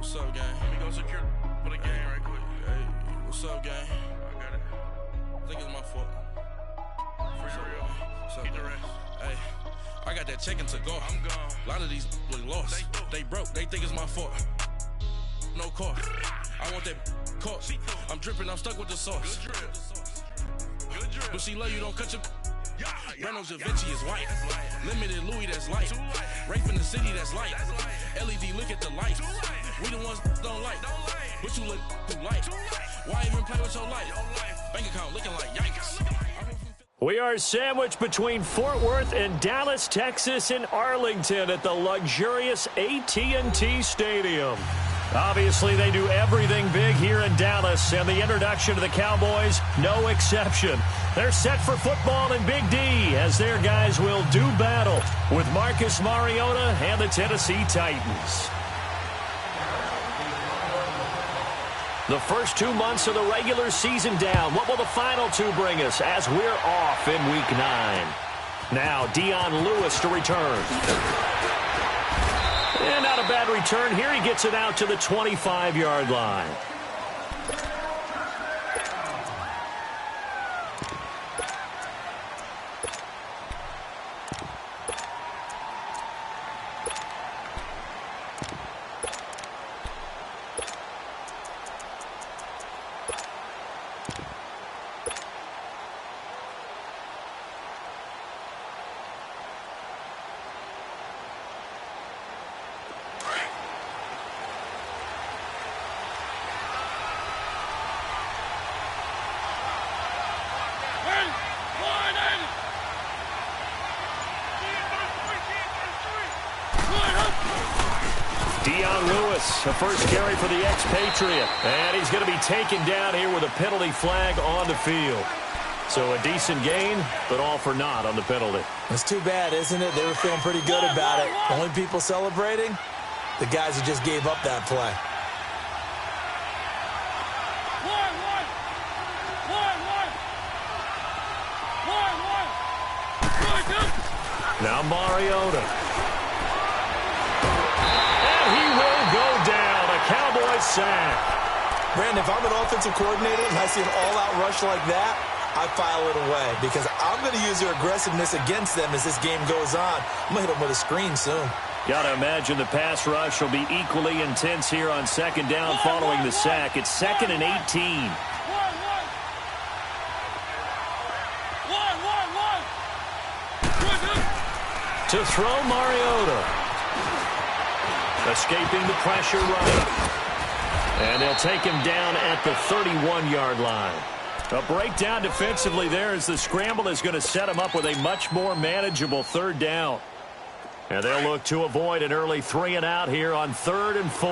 What's up, gang? Let me go secure for the game right quick. Hey, what's up, gang? I got it. I think it's my fault. For real. What's up, Get the gang? rest. Hey, I got that chicken to go. I'm gone. A lot of these look lost. They broke. They think it's my fault. No cost. I want that cost. I'm dripping. I'm stuck with the sauce. Good drip. Good drip. But she love you. Don't cut your. Yeah. Breno Javinci is white. That's light. Limited Louis, that's light. Too light. Rape in the city, that's light. That's light. LED, look at the lights. Too light. We the ones don't like. Don't like. But you look too light. Too light. Why even play with your life? Your life. Bank account looking like yikes. We are sandwiched between Fort Worth and Dallas, Texas, and Arlington at the luxurious AT&T Stadium. Obviously, they do everything big here in Dallas, and the introduction to the Cowboys, no exception. They're set for football in Big D as their guys will do battle with Marcus Mariota and the Tennessee Titans. The first 2 months of the regular season down. What will the final two bring us as we're off in Week 9? Now, Dion Lewis to return. And not a bad return here. He gets it out to the 25-yard line. Dion Lewis, the first carry for the expatriate. And he's going to be taken down here with a penalty flag on the field. So a decent gain, but all for naught on the penalty. It's too bad, isn't it? They were feeling pretty good about it. Only people celebrating, the guys who just gave up that play. Now Mariota. And he will go down. A Cowboys sack. Brandon, if I'm an offensive coordinator and I see an all-out rush like that, I file it away because I'm going to use their aggressiveness against them as this game goes on. I'm going to hit them with a screen soon. Got to imagine the pass rush will be equally intense here on second down following the sack. It's 2nd and 18. To throw Mariota. Escaping the pressure right. And they'll take him down at the 31-yard line. A breakdown defensively there as the scramble is going to set him up with a much more manageable third down. And they'll look to avoid an early 3-and-out here on 3rd and 4.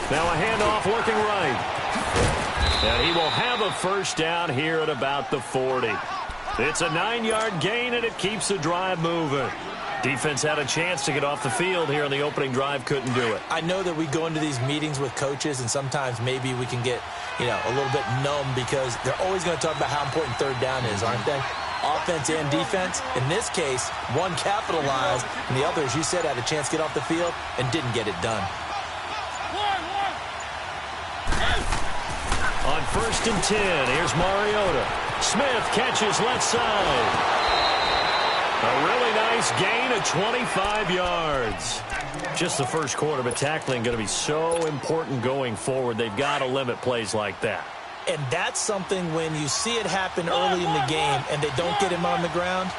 Now a handoff looking right. And he will have a first down here at about the 40. It's a 9-yard gain, and it keeps the drive moving. Defense had a chance to get off the field here on the opening drive, couldn't do it. I know that we go into these meetings with coaches, and sometimes maybe we can get, a little bit numb because they're always going to talk about how important third down is, aren't they? Offense and defense. In this case, one capitalized, and the other, as you said, had a chance to get off the field and didn't get it done. On 1st and 10, here's Mariota. Smith catches left side. A really nice gain of 25 yards. Just the first quarter, but tackling going to be so important going forward. They've got to limit plays like that. And that's something when you see it happen early in the game and they don't get him on the ground,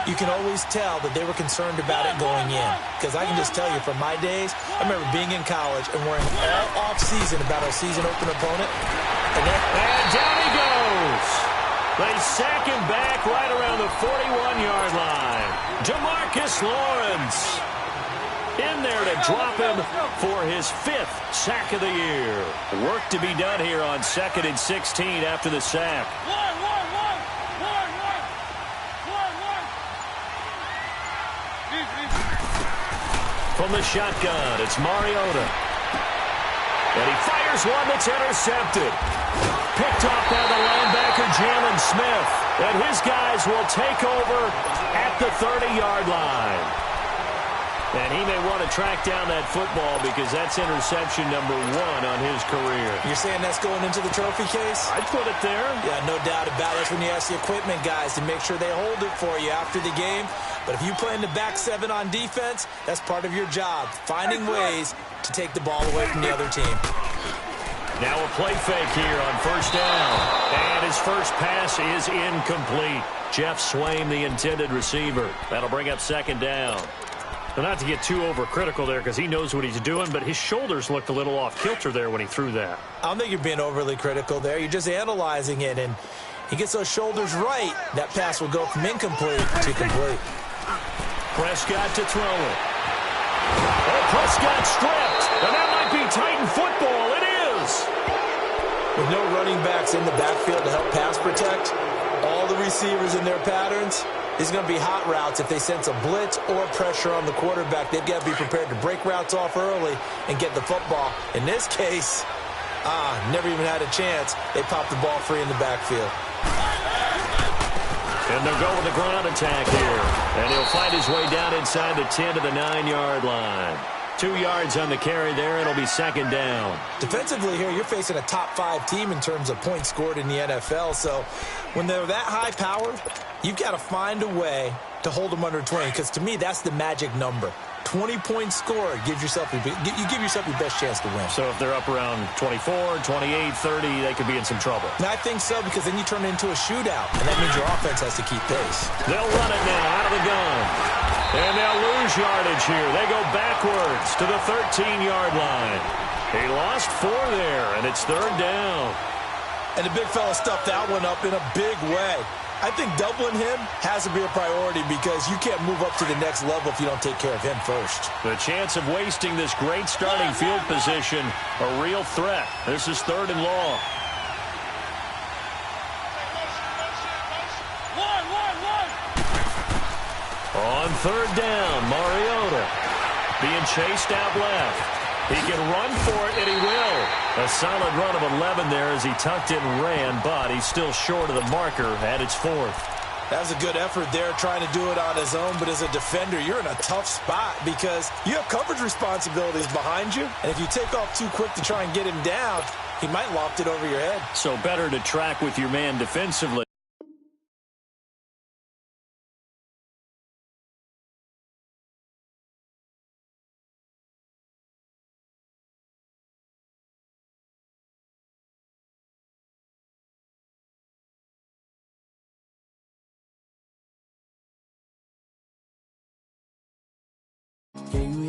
you can always tell that they were concerned about it going in. Because I can just tell you from my days, I remember being in college and worrying all offseason about our season opener opponent. And down he goes. They sack him back right around the 41-yard line. DeMarcus Lawrence in there to drop him for his 5th sack of the year. Work to be done here on 2nd and 16 after the sack. From the shotgun, it's Mariota. And he fires one that's intercepted. Picked off by the linebacker, Jalen Smith. And his guys will take over at the 30-yard line. And he may want to track down that football because that's interception number 1 on his career. You're saying that's going into the trophy case? I'd put it there. Yeah, no doubt about it. That's when you ask the equipment guys to make sure they hold it for you after the game. But if you play in the back 7 on defense, that's part of your job, finding ways to take the ball away from the other team. Now a play fake here on first down. And his first pass is incomplete. Jeff Swain, the intended receiver. That'll bring up second down. Well, not to get too overcritical there because he knows what he's doing, but his shoulders looked a little off kilter there when he threw that. I don't think you're being overly critical there. You're just analyzing it, and he gets those shoulders right. That pass will go from incomplete to complete. Prescott to throw it. Oh, Prescott stripped. And that might be Titan football. It is. With no running backs in the backfield to help pass protect, all the receivers in their patterns, these are going to be hot routes. If they sense a blitz or pressure on the quarterback, they've got to be prepared to break routes off early and get the football. In this case, never even had a chance. They popped the ball free in the backfield. And they'll go with the ground attack here. And he'll fight his way down inside the 10 to the 9-yard line. 2 yards on the carry there. It'll be second down. Defensively here, you're facing a top 5 team in terms of points scored in the NFL. So when they're that high powered, you've got to find a way to hold them under 20. Because to me, that's the magic number. 20 points scored gives yourself you give yourself your best chance to win. So if they're up around 24, 28, 30, they could be in some trouble. And I think so, because then you turn it into a shootout, and that means your offense has to keep pace. They'll run it now out of the gun. And they'll lose yardage here. They go backwards to the 13-yard line. He lost 4 there, and it's third down. And the big fella stuffed that one up in a big way. I think doubling him has to be a priority because you can't move up to the next level if you don't take care of him first. The chance of wasting this great starting field position, a real threat. This is third and long. On third down, Mariota being chased out left. He can run for it, and he will. A solid run of 11 there as he tucked it and ran, but he's still short of the marker at its 4th. That was a good effort there trying to do it on his own, but as a defender, you're in a tough spot because you have coverage responsibilities behind you, and if you take off too quick to try and get him down, he might loft it over your head. So better to track with your man defensively. Can you